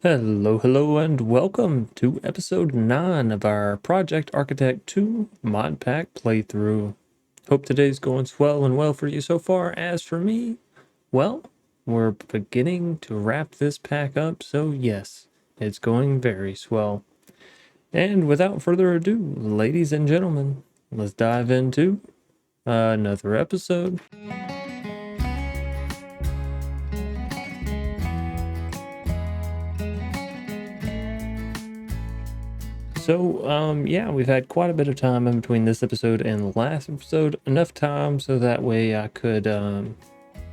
Hello, and welcome to episode 9 of our Project Architect 2 Modpack playthrough. Hope today's going swell and well for you so far. As for me, well, we're beginning to wrap this pack up, so yes, it's going very swell. And without further ado, ladies and gentlemen, let's dive into another episode. So, yeah, we've had quite a bit of time in between this episode and the last episode. Enough time so that way I could,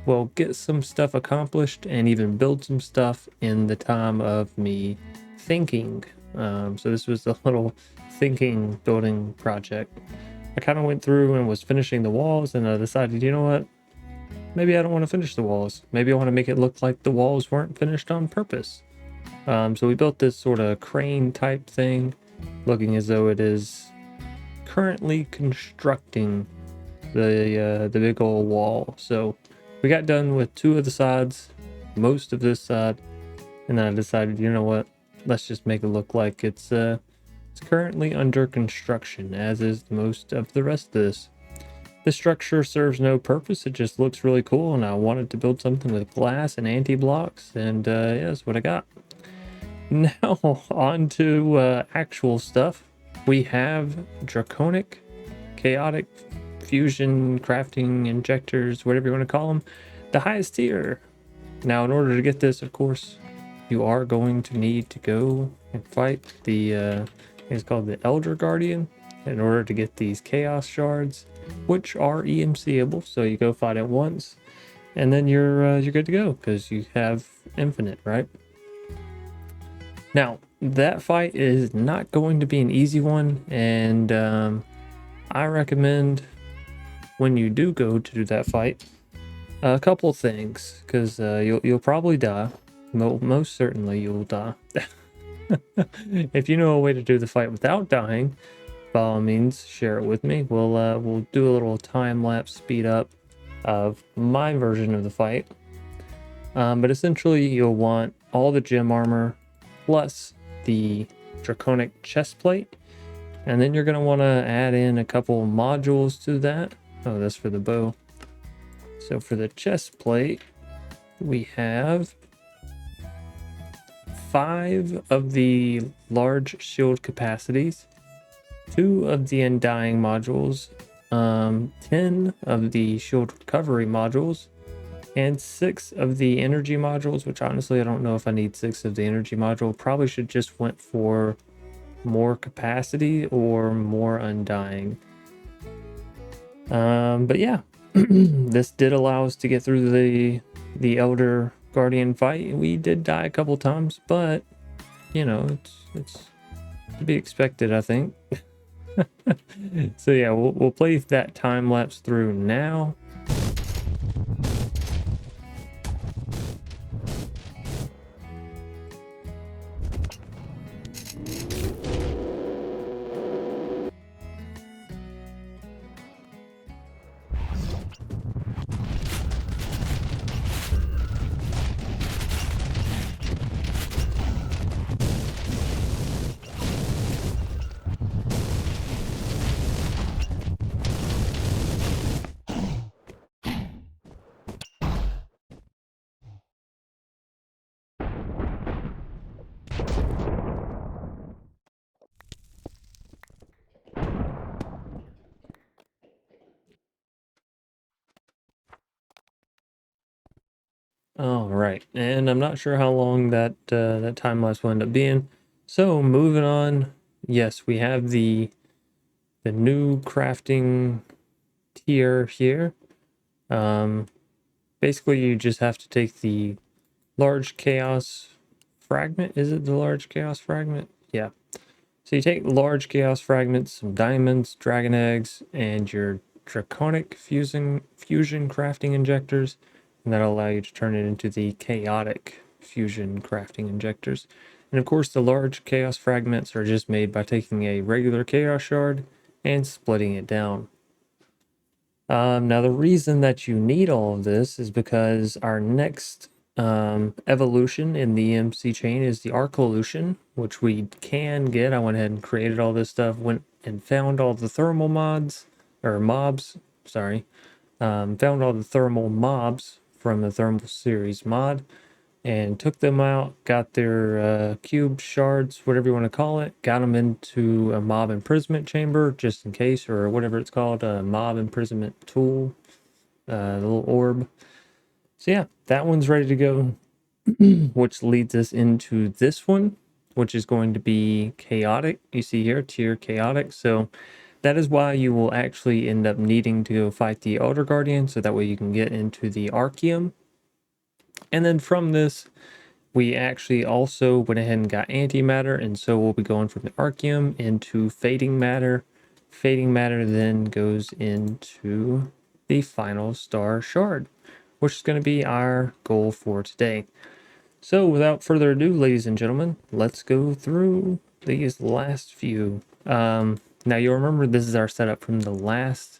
well, get some stuff accomplished and even build some stuff in the time of me thinking. So this was a little thinking building project. I kind of went through and was finishing the walls, and I decided, you know what? Maybe I don't want to finish the walls. Maybe I want to make it look like the walls weren't finished on purpose. So we built this sort of crane type thing, looking as though it is currently constructing the big old wall. So we got done with two of the sides, most of this side, and then I decided, you know what, let's just make it look like it's currently under construction, as is most of the rest of this. This structure serves no purpose, it just looks really cool, and I wanted to build something with glass and anti-blocks, and yeah, that's what I got. Now, on to actual stuff. We have draconic, chaotic, fusion, crafting, injectors, whatever you want to call them, the highest tier. Now, in order to get this, of course, you are going to need to go and fight the, it's called the Elder Guardian, in order to get these chaos shards, which are EMCable. So you go fight it once, and then you're good to go because you have infinite, right? Now, that fight is not going to be an easy one, and I recommend when you do go to do that fight, a couple things, because you'll probably die. Most certainly you'll die. If you know a way to do the fight without dying, by all means, share it with me. We'll do a little time-lapse speed up of my version of the fight. But essentially, you'll want all the gem armor, plus the draconic chest plate, and then you're going to want to add in a couple modules to that. Oh, that's for the bow. So for the chest plate, we have 5 of the large shield capacities, 2 of the undying modules, 10 of the shield recovery modules, and 6 of the energy modules, which honestly I don't know if I need 6 of the energy module. Probably should just went for more capacity or more undying. But yeah, this did allow us to get through the Elder Guardian fight. We did die a couple times, but you know, it's to be expected, I think. So yeah, we'll play that time lapse through now. All right, and I'm not sure how long that time lapse will end up being. So moving on, yes, we have the new crafting tier here. Basically, you just have to take the large chaos fragment. Is it the large chaos fragment? Yeah. So you take large chaos fragments, some diamonds, dragon eggs, and your draconic fusion crafting injectors, and that'll allow you to turn it into the chaotic fusion crafting injectors. And of course, the large chaos fragments are just made by taking a regular chaos shard and splitting it down. Now, the reason that you need all of this is because our next evolution in the EMC chain is the arcolution, which we can get. I went ahead and created all this stuff, went and found all the thermal mods, or mobs, sorry. Found all the thermal mobs from the thermal series mod and took them out, got their cube shards, whatever you want to call it, got them into a mob imprisonment chamber just in case, or whatever it's called, a mob imprisonment tool, the little orb. So yeah, that one's ready to go, which leads us into this one, which is going to be chaotic. You see here, tier chaotic. So that is why you will actually end up needing to go fight the Elder Guardian, so that way you can get into the Archeum. And then from this, we actually also went ahead and got Antimatter, and so we'll be going from the Archeum into Fading Matter. Fading Matter then goes into the final Star Shard, which is going to be our goal for today. So without further ado, ladies and gentlemen, let's go through these last few. Now you'll remember this is our setup from the last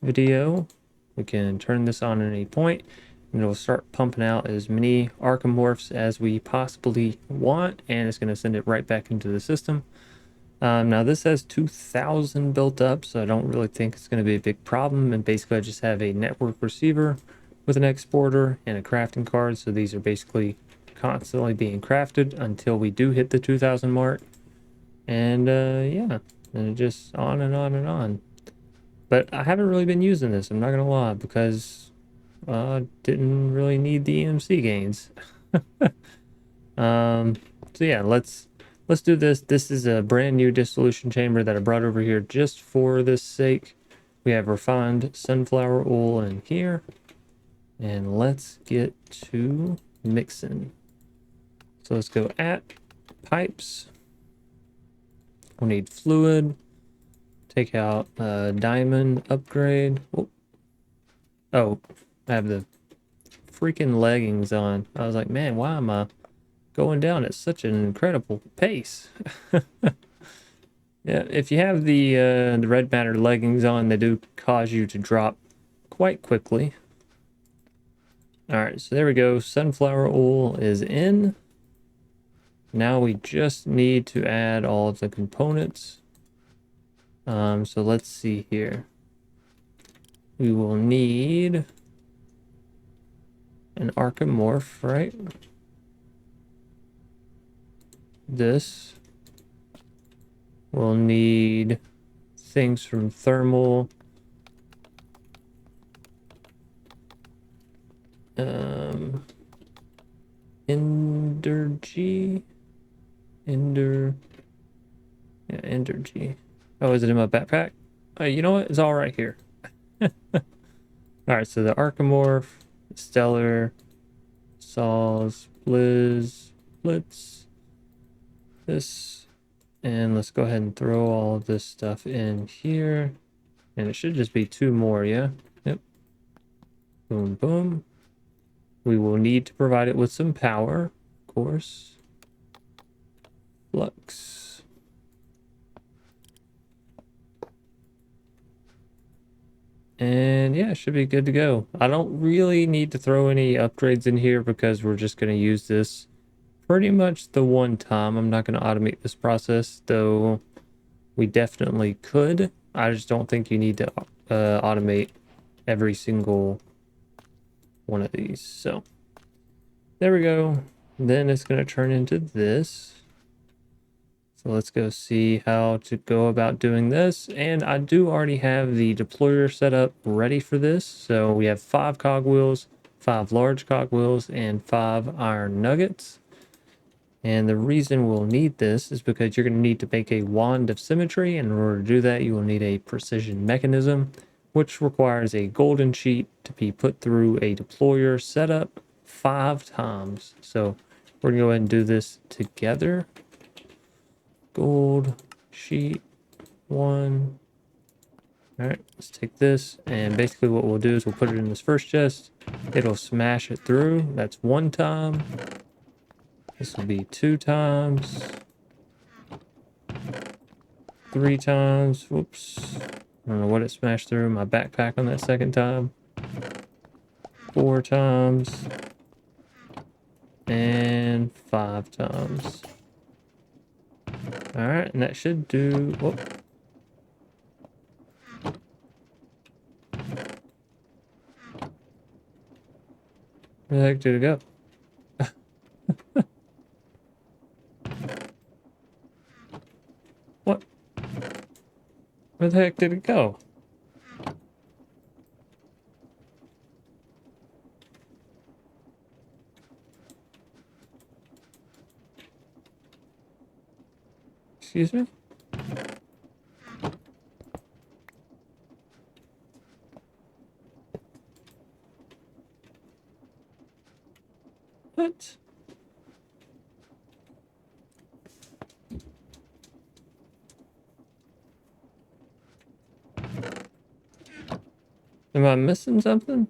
video. We can turn this on at any point and it'll start pumping out as many archimorphs as we possibly want, and it's going to send it right back into the system. Now this has 2,000 built up, so I don't really think it's going to be a big problem, and basically I just have a network receiver with an exporter and a crafting card, so these are basically constantly being crafted until we do hit the 2,000 mark. And yeah, and it just on and on and on. But I haven't really been using this, I'm not gonna lie, because didn't really need the EMC gains. So yeah, let's do this. This is a brand new dissolution chamber that I brought over here just for this sake. We have refined sunflower oil in here, and let's get to mixing. So let's go at pipes. We'll need fluid. Take out diamond upgrade. Oh, I have the freaking leggings on. I was like, man, why am I going down at such an incredible pace? Yeah, if you have the red matter leggings on, they do cause you to drop quite quickly. All right, so there we go. Sunflower oil is in. Now we just need to add all of the components. So let's see here. We will need an archimorph, right? This. We'll need things from thermal. Energy. Yeah, energy. Oh, is it in my backpack? You know what? It's all right here. All right, so the archimorph, stellar, saws, blitz, this, and let's go ahead and throw all of this stuff in here. And it should just be 2 more, yeah? Yep. Boom, boom. We will need to provide it with some power, of course. Flux. And yeah, it should be good to go. I don't really need to throw any upgrades in here because we're just going to use this pretty much the one time. I'm not going to automate this process, though we definitely could. I just don't think you need to automate every single one of these. So there we go. Then it's going to turn into this. So let's go see how to go about doing this. And I do already have the deployer set up ready for this. So we have 5 cogwheels, 5 large cogwheels, and 5 iron nuggets. And the reason we'll need this is because you're going to need to make a wand of symmetry. And in order to do that, you will need a precision mechanism, which requires a golden sheet to be put through a deployer setup 5 times. So we're going to go ahead and do this together. Gold sheet 1. All right, let's take this, and basically what we'll do is we'll put it in this first chest. It'll smash it through. That's 1 time. This will be 2 times. 3 times. Whoops. I don't know what it smashed through my backpack on that 2nd time. 4 times. and 5 times. Alright, and that should do... Whoop. Where the heck did it go? What? Where the heck did it go? Excuse me? What? Am I missing something?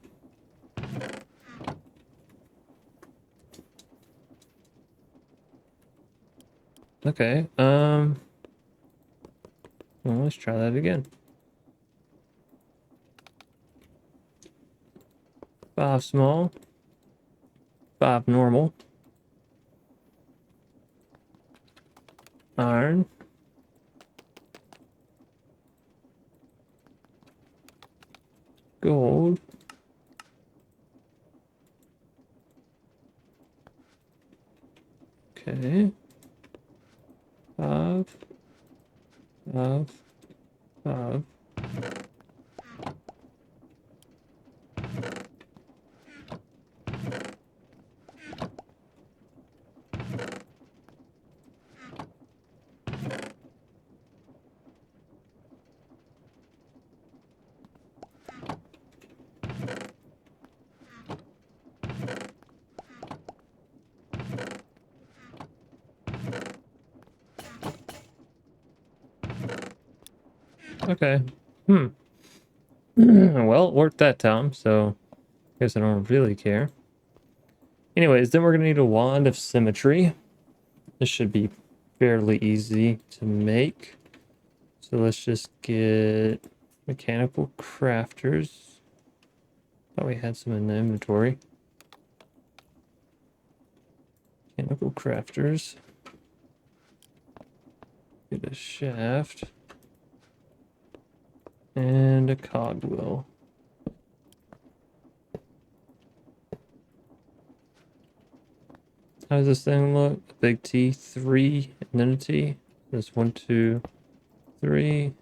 Okay, well, let's try that again. 5 small, 5 normal, iron, gold, okay, 5, 5, 5. Okay. Well, it worked that time, so I guess I don't really care. Anyways, then we're gonna need a wand of symmetry. This should be fairly easy to make. So let's just get mechanical crafters. Thought we had some in the inventory. Mechanical crafters. Get a shaft. And a cogwheel. How does this thing look? A big T, 3, and then a T. There's 1, 2, 3.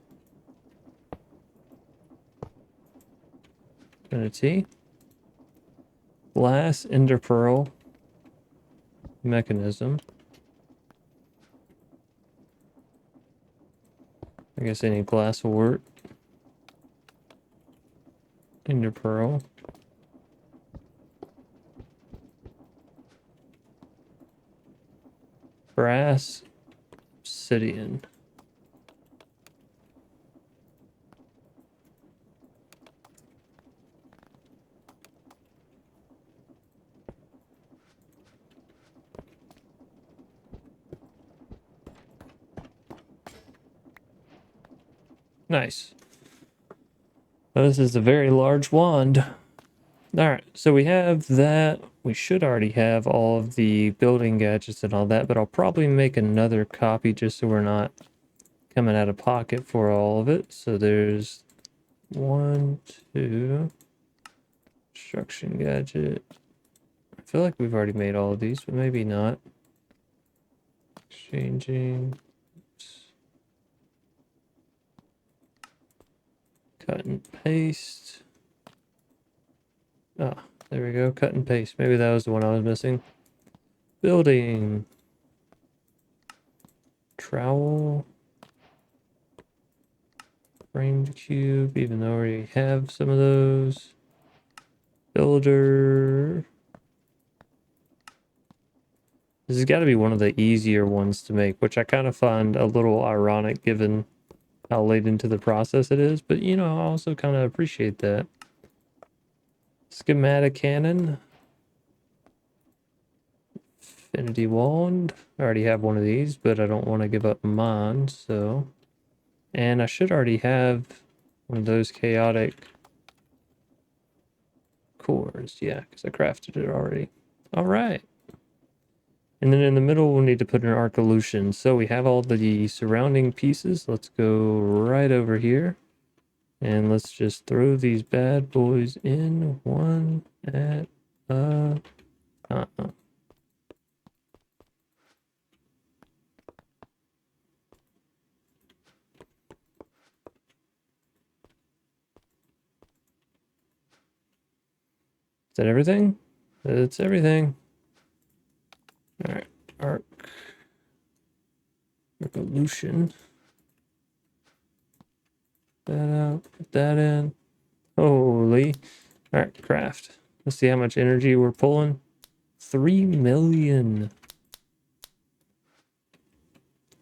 And a T. Glass ender pearl mechanism. I guess any glass will work. Ender pearl. Brass obsidian. Nice. Well, this is a very large wand. Alright, so we have that. We should already have all of the building gadgets and all that, but I'll probably make another copy just so we're not coming out of pocket for all of it. So there's 1, 2, construction gadget. I feel like we've already made all of these, but maybe not. Exchanging. Cut and paste. Ah, there we go. Cut and paste. Maybe that was the one I was missing. Building. Trowel. Framed cube, even though we already have some of those. Builder. This has got to be one of the easier ones to make, which I kind of find a little ironic given how late into the process it is, but you know, I also kind of appreciate that. Schematic cannon. Infinity wand. I already have one of these, but I don't want to give up mine, so. And I should already have one of those chaotic cores. Yeah, because I crafted it already. All right. And then in the middle, we'll need to put an Arcolution. So we have all the surrounding pieces. Let's go right over here. And let's just throw these bad boys in one at a time. Is that everything? That's everything. All right, Revolution. That out, put that in. Holy. All right, craft. Let's see how much energy we're pulling. 3 million.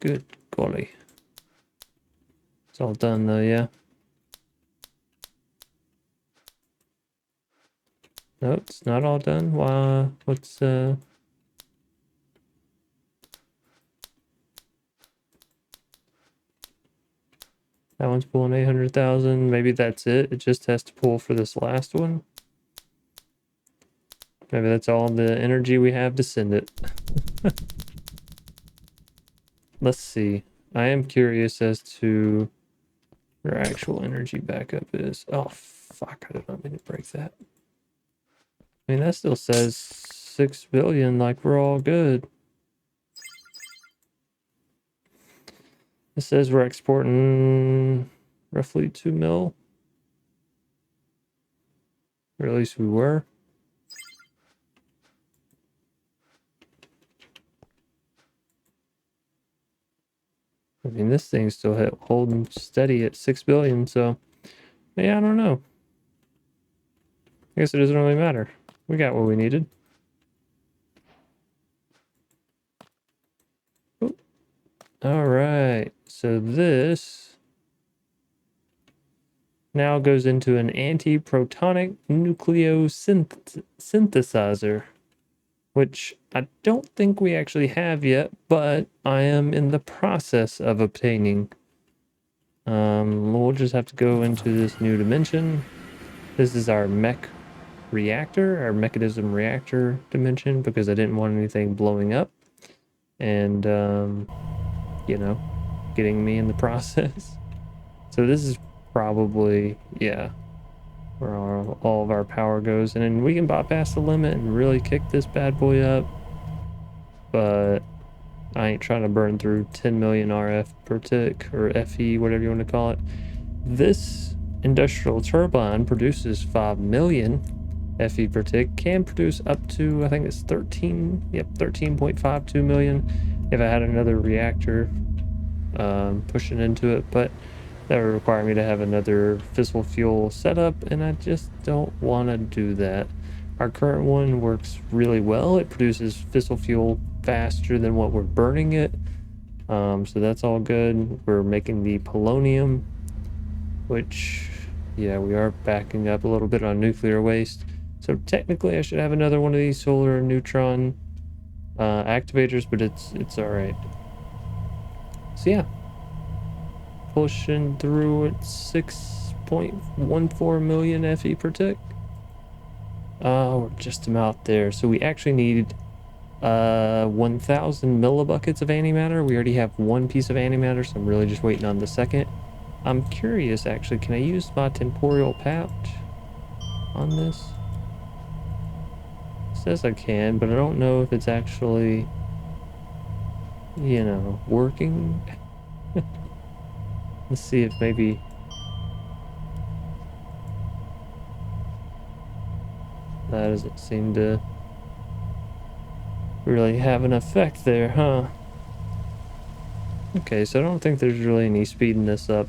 Good golly. It's all done though, yeah. No, it's not all done. Wow, what's that one's pulling 800,000. Maybe that's it. It just has to pull for this last one. Maybe that's all the energy we have to send it. Let's see. I am curious as to your actual energy backup is. Oh, fuck. I did not mean to break that. I mean, that still says 6 billion, like we're all good. It says we're exporting roughly 2 mil. Or at least we were. I mean, this thing's still holding steady at 6 billion, so yeah, I don't know. I guess it doesn't really matter. We got what we needed. Oh. All right, so this now goes into an anti-protonic nucleosynthesizer, which I don't think we actually have yet, but I am in the process of obtaining. We'll just have to go into this new dimension. This is our mech reactor, our mechanism reactor dimension, because I didn't want anything blowing up and, you know, getting me in the process. So this is probably, yeah, where all of our power goes. And then we can bypass the limit and really kick this bad boy up. But I ain't trying to burn through 10 million RF per tick, or FE, whatever you want to call it. This industrial turbine produces 5 million FE per tick, can produce up to, I think it's 13.52 million if I had another reactor pushing into it, but that would require me to have another fissile fuel setup, and I just don't want to do that. Our current one works really well. It produces fissile fuel faster than what we're burning it, so that's all good. We're making the polonium, which, yeah, we are backing up a little bit on nuclear waste. So technically I should have another one of these solar neutron activators, but it's all right. So yeah, pushing through at 6.14 million FE per tick. We're just about there. So we actually need 1,000 millibuckets of antimatter. We already have one piece of antimatter, so I'm really just waiting on the second. I'm curious, actually, can I use my temporal pouch on this? It says I can, but I don't know if it's actually, you know, working. Let's see if maybe... that doesn't seem to really have an effect there, huh? Okay, so I don't think there's really any speeding this up,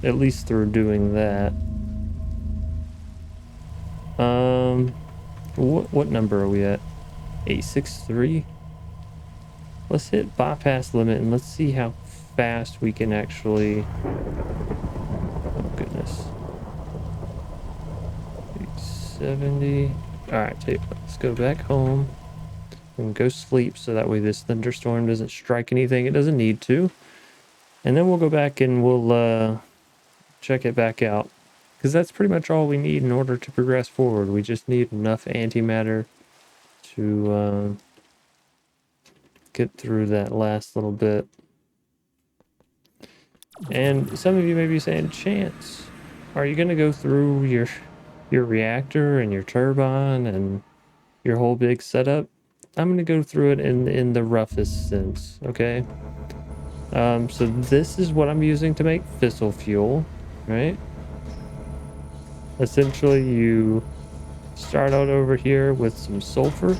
at least through doing that. What number are we at? 863? Let's hit bypass limit and let's see how fast we can actually... oh goodness. 870. Alright, let's go back home and go sleep so that way this thunderstorm doesn't strike anything it doesn't need to. And then we'll go back and we'll check it back out, because that's pretty much all we need in order to progress forward. We just need enough antimatter to get through that last little bit. And some of you may be saying, Chance, are you going to go through your reactor and your turbine and your whole big setup? I'm going to go through it in the roughest sense, okay? So this is what I'm using to make fissile fuel, right? Essentially, you start out over here with some sulfur.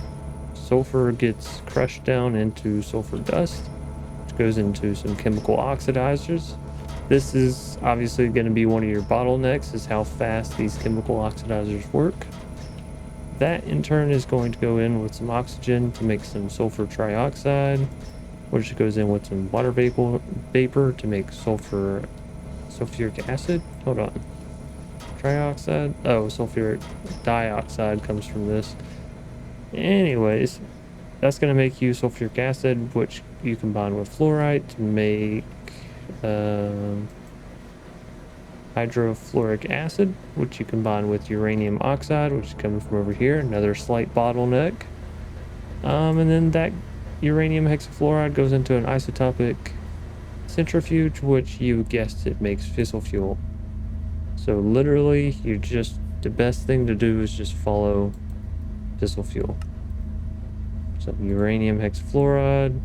Sulfur gets crushed down into sulfur dust, which goes into some chemical oxidizers. This is obviously going to be one of your bottlenecks, is how fast these chemical oxidizers work. That in turn is going to go in with some oxygen to make some sulfur trioxide, which goes in with some water vapor to make sulfuric acid. Hold on. Trioxide? Oh, sulfuric dioxide comes from this. Anyways, that's going to make you sulfuric acid, which you combine with fluorite to make hydrofluoric acid, which you combine with uranium oxide, which comes from over here, another slight bottleneck. And then that uranium hexafluoride goes into an isotopic centrifuge, which you guessed it makes fissile fuel. So literally, the best thing to do is just follow fissile fuel. So uranium hexafluoride,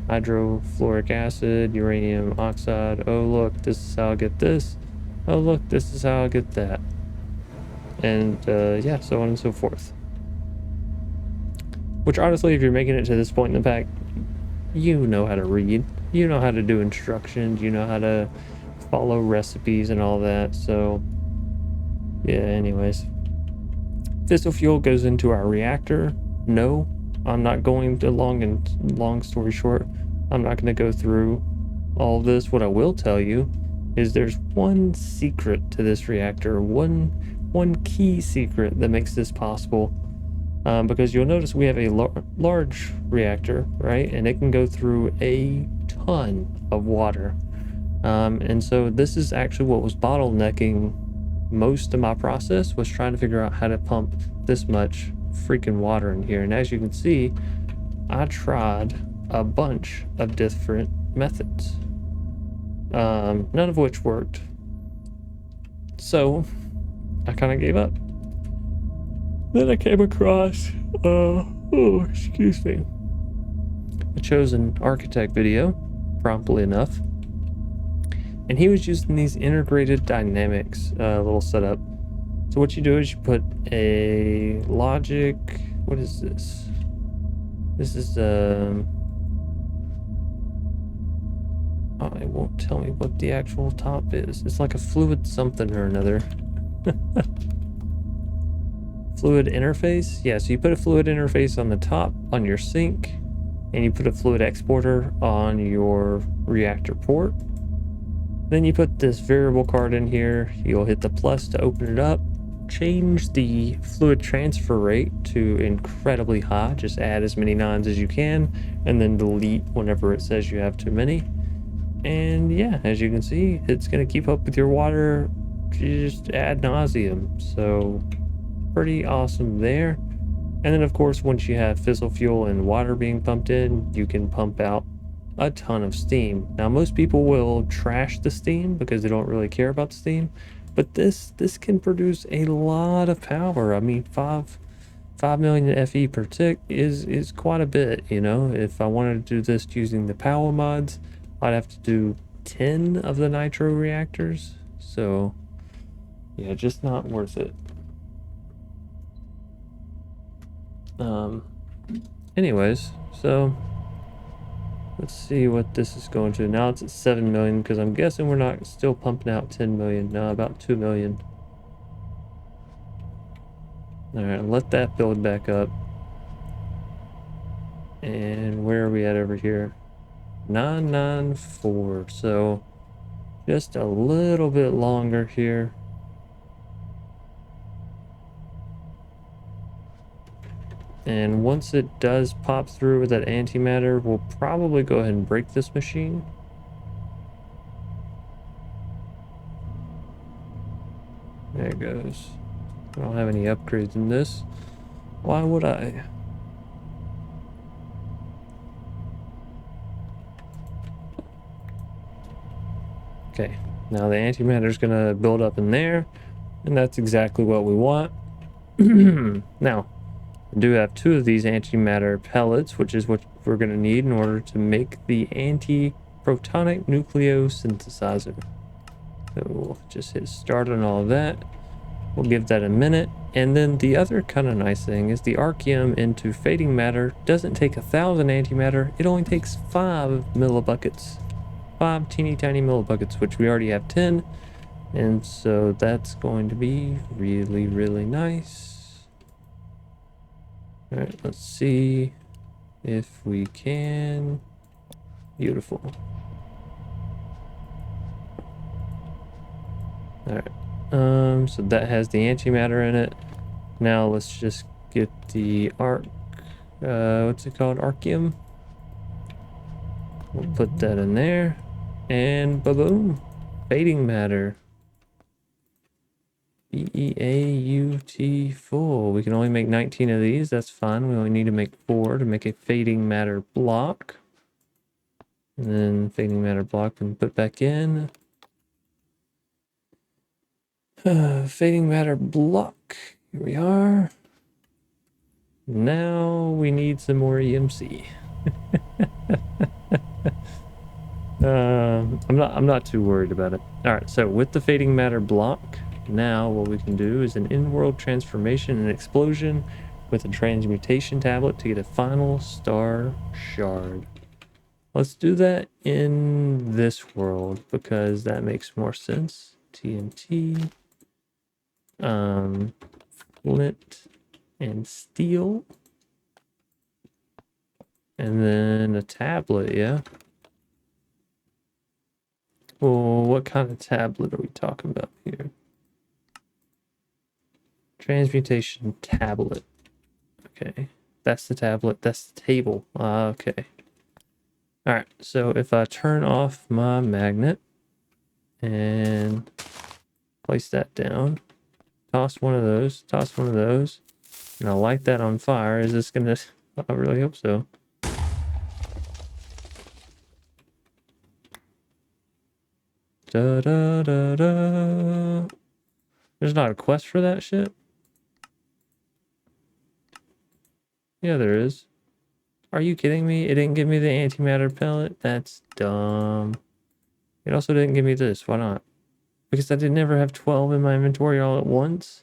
hydrofluoric acid, uranium oxide. Oh look, this is how I get this. Oh look, this is how I get that. And yeah, so on and so forth. Which honestly, if you're making it to this point in the pack, you know how to read. You know how to do instructions. You know how to follow recipes and all that. So yeah, anyways. Fissile fuel goes into our reactor. No, I'm not going to long story short, I'm not going to go through all of this. What I will tell you is there's one secret to this reactor, one key secret that makes this possible. Because you'll notice we have a large reactor, right? And it can go through a ton of water. And so this is actually what was bottlenecking most of my process, was trying to figure out how to pump this much freaking water in here. And as you can see, I tried a bunch of different methods, none of which worked. So I kind of gave up. Then I came across, excuse me, a chosen architect video, promptly enough. And he was using these integrated dynamics little setup. So what you do is you put a logic, what is this? This is, oh, it won't tell me what the actual top is. It's like a fluid something or another. Fluid interface? Yeah, so you put a fluid interface on the top on your sink, and you put a fluid exporter on your reactor port. Then you put this variable card in here. You'll hit the plus to open it up. Change the fluid transfer rate to incredibly high. Just add as many nines as you can, and then delete whenever it says you have too many. And yeah, as you can see, it's going to keep up with your water just ad nauseum. So pretty awesome there. And then of course, once you have fissile fuel and water being pumped in, you can pump out a ton of steam. Now most people will trash the steam because they don't really care about the steam, but this can produce a lot of power. I mean, 5 million FE per tick is quite a bit, you know. If I wanted to do this using the power mods, I'd have to do 10 of the nitro reactors. So yeah, just not worth it. Anyways, so let's see what this is going to. Now it's at 7 million, because I'm guessing we're not still pumping out 10 million. No, about 2 million. Alright, let that build back up. And where are we at over here? 994. So just a little bit longer here. And once it does pop through with that antimatter, we'll probably go ahead and break this machine. There it goes. I don't have any upgrades in this. Why would I? Okay, now the antimatter is going to build up in there, and that's exactly what we want. Now, I do have 2 of these antimatter pellets, which is what we're going to need in order to make the anti-protonic nucleosynthesizer. So we'll just hit start on all of that. We'll give that a minute. And then the other kind of nice thing is the archium into fading matter doesn't take 1,000 antimatter. It only takes 5 millibuckets. 5 teeny tiny millibuckets, which we already have 10. And so that's going to be really, really nice. All right, let's see if we can. Beautiful. All right. So that has the antimatter in it. Now let's just get the what's it called? Archium. We'll put that in there. And ba-boom. Fading matter. BEAUT full. We can only make 19 of these. That's fine. We only need to make 4 to make a fading matter block. And then fading matter block and put back in. Fading matter block. Here we are. Now we need some more EMC. I'm not too worried about it. All right, so with the fading matter block, now what we can do is an in-world transformation and explosion with a transmutation tablet to get a final star shard. Let's do that in this world because that makes more sense. TNT, flint and steel, and then a tablet. Yeah. Well, what kind of tablet are we talking about here? Transmutation tablet. Okay, that's the tablet. That's the table. Okay. All right, so if I turn off my magnet and place that down, toss one of those, and I light that on fire, is this gonna, I really hope so. Da da da da. There's not a quest for that shit? Yeah, there is. Are you kidding me? It didn't give me the antimatter pellet? That's dumb. It also didn't give me this. Why not? Because I didn't ever have 12 in my inventory all at once?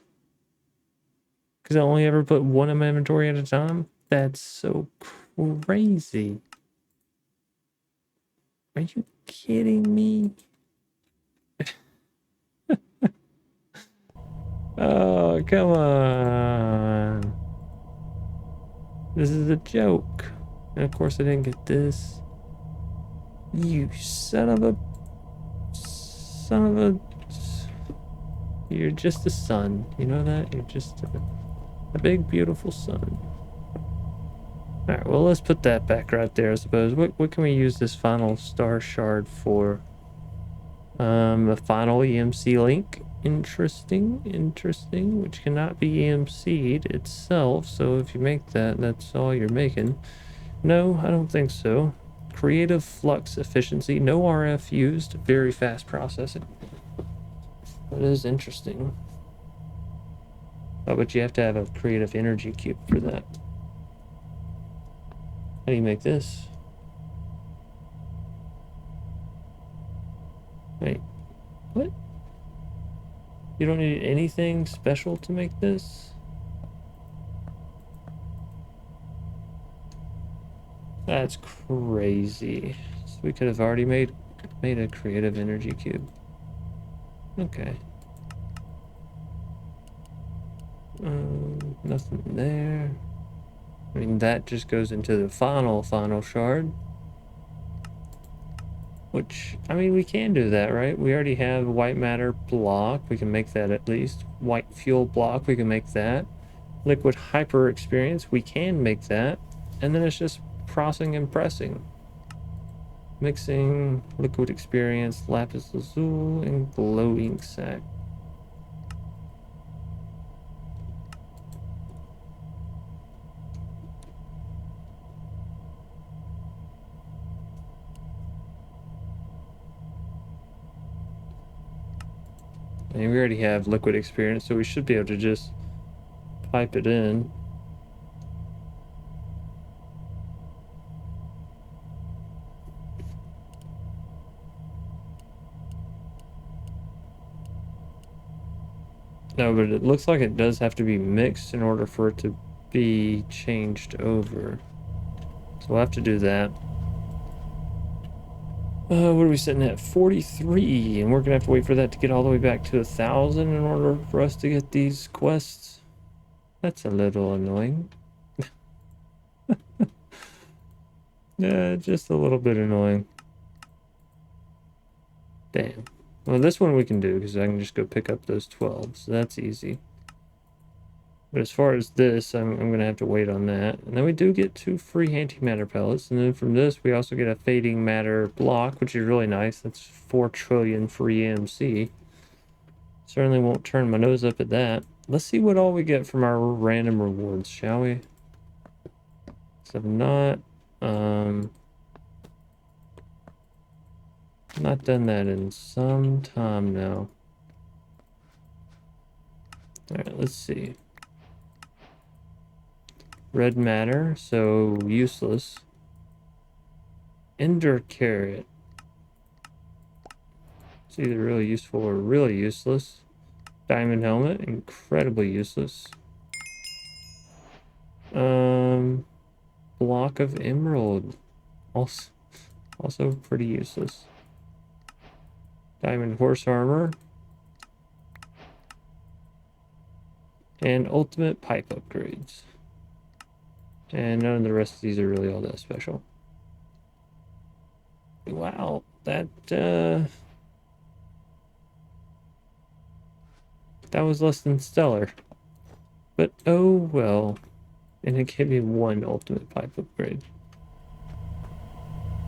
Because I only ever put 1 in my inventory at a time? That's so crazy. Are you kidding me? Oh, come on. This is a joke. And of course I didn't get this. You son of a... You're just a sun. You know that? You're just a big, beautiful sun. Alright, well, let's put that back right there, I suppose. What can we use this final star shard for? A final EMC link. Interesting, which cannot be EMC'd itself. So if you make that, that's all you're making. No, I don't think so. Creative flux efficiency. No RF used. Very fast processing. That is interesting. Oh, but you have to have a creative energy cube for that. How do you make this? Wait, what? You don't need anything special to make this? That's crazy. So we could have already made a creative energy cube. Okay. Nothing there. I mean, that just goes into the final shard. Which, I mean, we can do that, right? We already have white matter block. We can make that at least. White fuel block, we can make that. Liquid hyper experience, we can make that. And then it's just crossing and pressing. Mixing, liquid experience, lapis lazuli, and glowing sac. And we already have liquid experience, so we should be able to just pipe it in. No, but it looks like it does have to be mixed in order for it to be changed over. So we'll have to do that. What are we sitting at? 43, and we're gonna have to wait for that to get all the way back to 1,000 in order for us to get these quests. That's a little annoying. Yeah, just a little bit annoying. Damn. Well, this one we can do because I can just go pick up those 12, so that's easy. But as far as this, I'm going to have to wait on that. And then we do get 2 free antimatter pellets. And then from this, we also get a fading matter block, which is really nice. That's 4 trillion free EMC. Certainly won't turn my nose up at that. Let's see what all we get from our random rewards, shall we? So I've not done that in some time now. Alright, let's see. Red matter, so useless. Ender carrot. It's either really useful or really useless. Diamond helmet, incredibly useless. Block of emerald, also pretty useless. Diamond horse armor. And ultimate pipe upgrades. And none of the rest of these are really all that special. Wow, that was less than stellar. But oh well. And it gave me 1 ultimate pipe upgrade.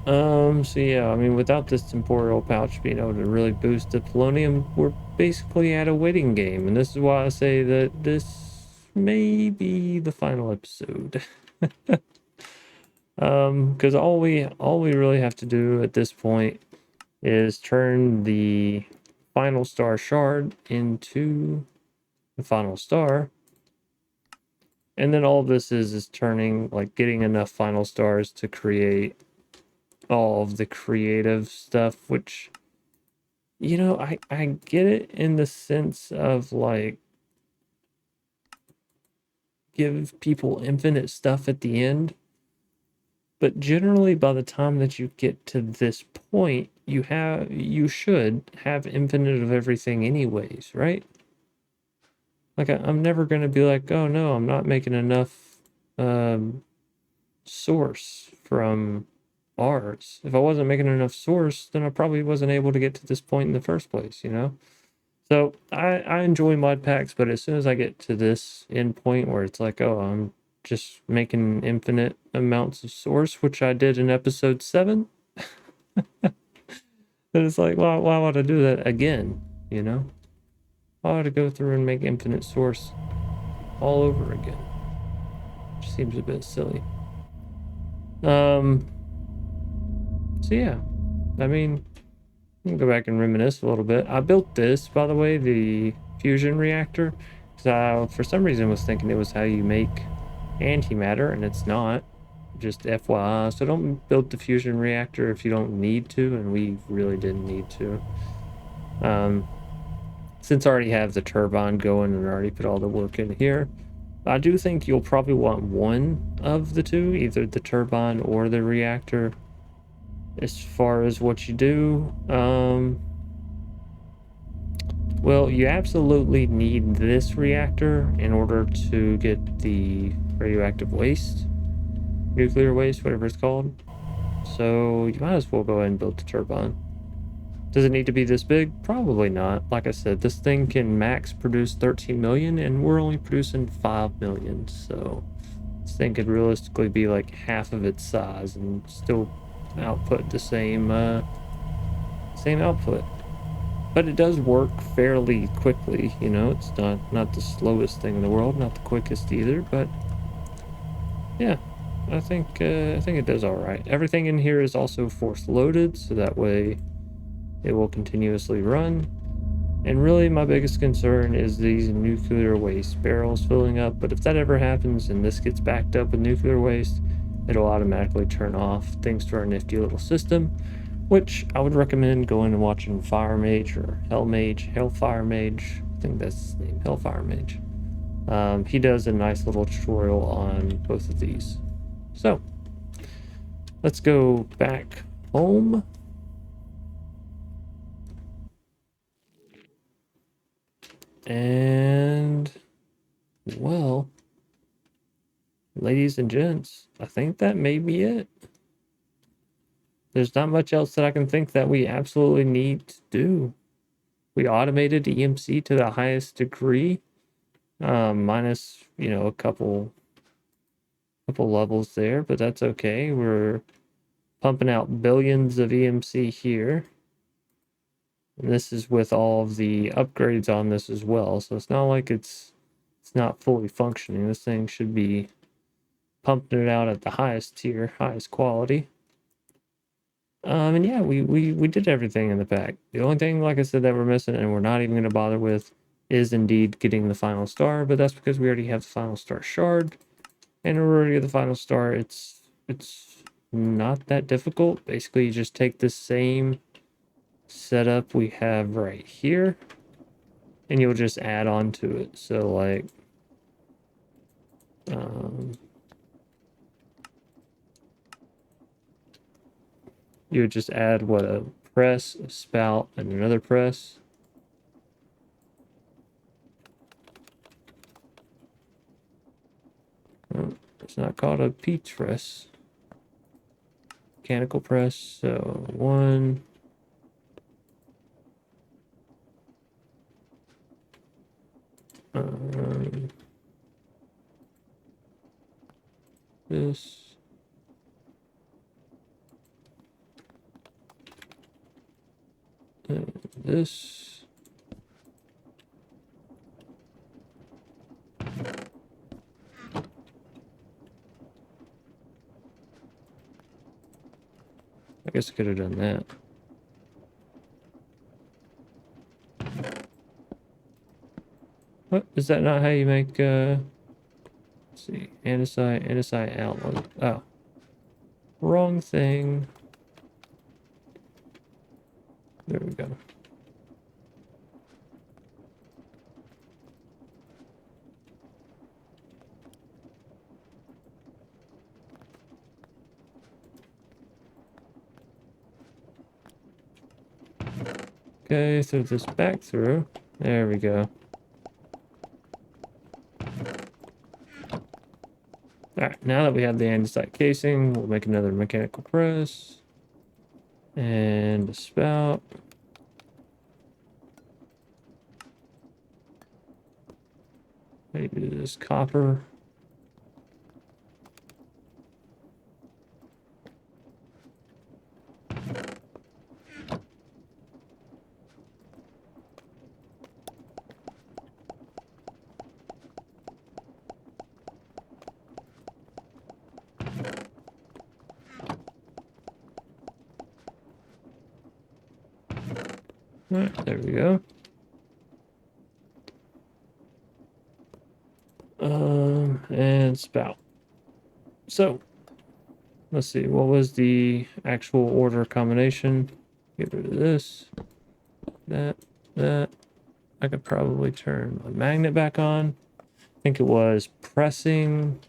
So yeah, I mean, without this temporal pouch being able to really boost the polonium, we're basically at a waiting game. And this is why I say that this may be the final episode. Because all we really have to do at this point is turn the final star shard into the final star. And then all this is turning, like, getting enough final stars to create all of the creative stuff, which, you know, I get it in the sense of, like, give people infinite stuff at the end. But generally, by the time that you get to this point, you should have infinite of everything anyways, right? Like, I'm never going to be like, oh no, I'm not making enough source from ours. If I wasn't making enough source, then I probably wasn't able to get to this point in the first place, you know? So I enjoy mod packs, but as soon as I get to this end point where it's like, oh, I'm just making infinite amounts of source, which I did in episode 7, then it's like, why would I do that again, you know? Why would I go through and make infinite source all over again? Which seems a bit silly. So yeah, I mean, you can go back and reminisce a little bit. I built this, by the way, the fusion reactor, because I, for some reason, was thinking it was how you make antimatter, and it's not. Just FYI. So don't build the fusion reactor if you don't need to, and we really didn't need to. Since I already have the turbine going and already put all the work in here, I do think you'll probably want one of the two, either the turbine or the reactor, as far as what you do. Well, you absolutely need this reactor in order to get the radioactive waste, nuclear waste, whatever it's called. So you might as well go ahead and build the turbine. Does it need to be this big? Probably not. Like I said, this thing can max produce 13 million, and we're only producing 5 million. So this thing could realistically be like half of its size and still output the same output. But it does work fairly quickly, you know. It's not the slowest thing in the world, not the quickest either, but yeah, I think it does all right. Everything in here is also force loaded, so that way it will continuously run. And really my biggest concern is these nuclear waste barrels filling up, but if that ever happens and this gets backed up with nuclear waste, it'll automatically turn off thanks to our nifty little system, which I would recommend going and watching Fire Mage or Hellfire Mage, I think that's his name, Hellfire Mage. He does a nice little tutorial on both of these. So let's go back home. And well, ladies and gents, I think that may be it. There's not much else that I can think that we absolutely need to do. We automated EMC to the highest degree, minus, you know, a couple levels there, but that's okay. We're pumping out billions of EMC here. And this is with all of the upgrades on this as well, so it's not like it's not fully functioning. This thing should be pumping it out at the highest tier, highest quality. And yeah, we did everything in the pack. The only thing, like I said, that we're missing and we're not even going to bother with is indeed getting the final star, but that's because we already have the final star shard. And in order to get the final star, it's not that difficult. Basically, you just take the same setup we have right here, and you'll just add on to it. So like, you would just add what, a press, a spout, and another press. Oh, it's not called a peach press. Mechanical press. So one. This. This. I guess I could have done that. What? Is that not how you make, let's see, andesite outlet. Oh. Wrong thing. There we go. Okay, throw this back through. There we go. Alright, now that we have the andesite casing, we'll make another mechanical press. And a spout. Maybe this copper. Alright, there we go. And spout. So, let's see, what was the actual order combination? Get rid of this, that. I could probably turn my magnet back on. I think it was pressing.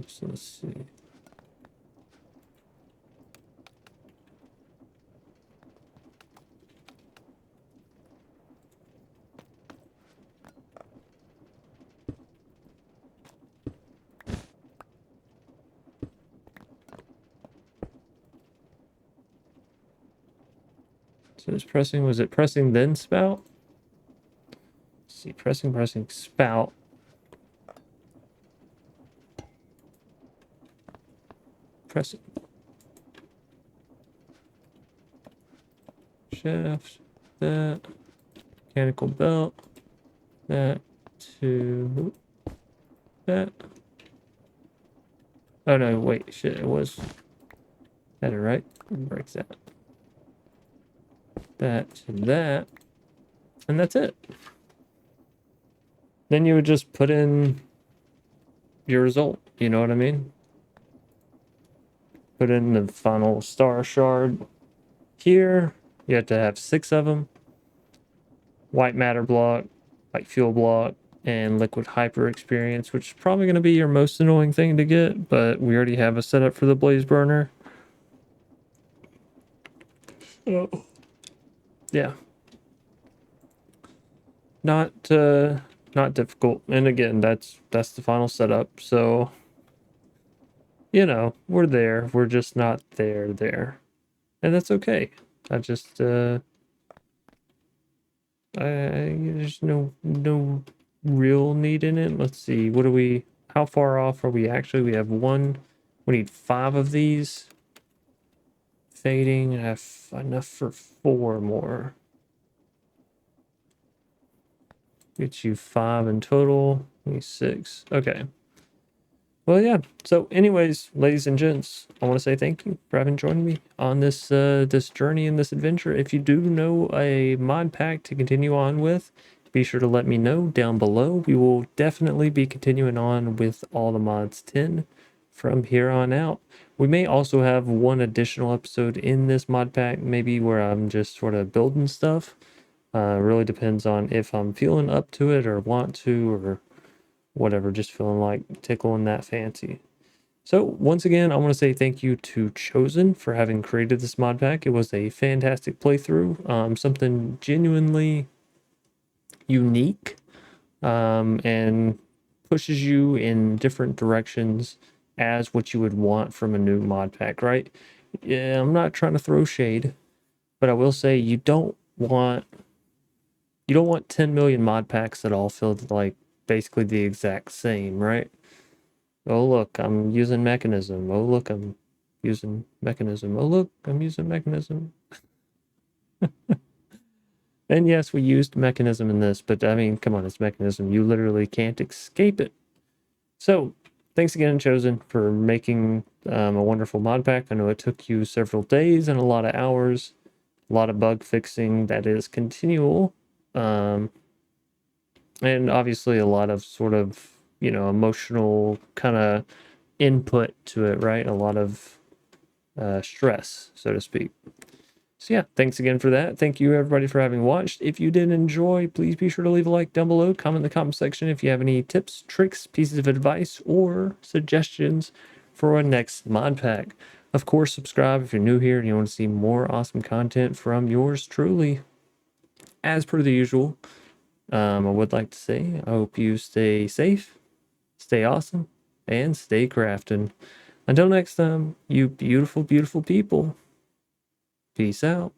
So let's see. So it's pressing, was it pressing then spout? Let's see, pressing, spout. Pressing. Shaft, that. Mechanical belt, that. to that. Oh no, wait, shit, it was better, right? Breaks that. That to that. And that's it. Then you would just put in your result, you know what I mean? Put in the final star shard here. You have to have 6 of them. White matter block, white fuel block, and liquid hyper experience, which is probably going to be your most annoying thing to get, but we already have a setup for the blaze burner. Oh. Yeah. Not difficult. And again, that's the final setup. So, you know, we're there. We're just not there. And that's okay. I just there's no real need in it. Let's see. How far off are we actually? We have one. We need 5 of these. Fading. I have enough for 4 more. Get you 5 in total. Need 6. Okay. Well, yeah. So, anyways, ladies and gents, I want to say thank you for having joined me on this this journey and this adventure. If you do know a mod pack to continue on with, be sure to let me know down below. We will definitely be continuing on with all the mods 10 from here on out. We may also have one additional episode in this mod pack, maybe where I'm just sort of building stuff. Really depends on if I'm feeling up to it or want to or whatever, just feeling like tickling that fancy. So once again, I want to say thank you to Chosen for having created this mod pack. It was a fantastic playthrough, something genuinely unique, and pushes you in different directions as what you would want from a new mod pack, right? Yeah, I'm not trying to throw shade, but I will say you don't want 10 million mod packs that all feel like basically the exact same, right? Oh, look, I'm using mechanism. Oh, look, I'm using mechanism. Oh, look, I'm using mechanism. And yes, we used mechanism in this, but I mean, come on, it's mechanism. You literally can't escape it. So, thanks again, Chosen, for making a wonderful mod pack. I know it took you several days and a lot of hours, a lot of bug fixing that is continual. And obviously a lot of sort of, you know, emotional kind of input to it, right? A lot of stress, so to speak. So yeah, thanks again for that. Thank you everybody for having watched. If you did enjoy, please be sure to leave a like down below. Comment in the comment section if you have any tips, tricks, pieces of advice, or suggestions for our next mod pack. Of course, subscribe if you're new here and you want to see more awesome content from yours truly. As per the usual, I would like to say, I hope you stay safe, stay awesome, and stay crafting. Until next time, you beautiful, beautiful people, peace out.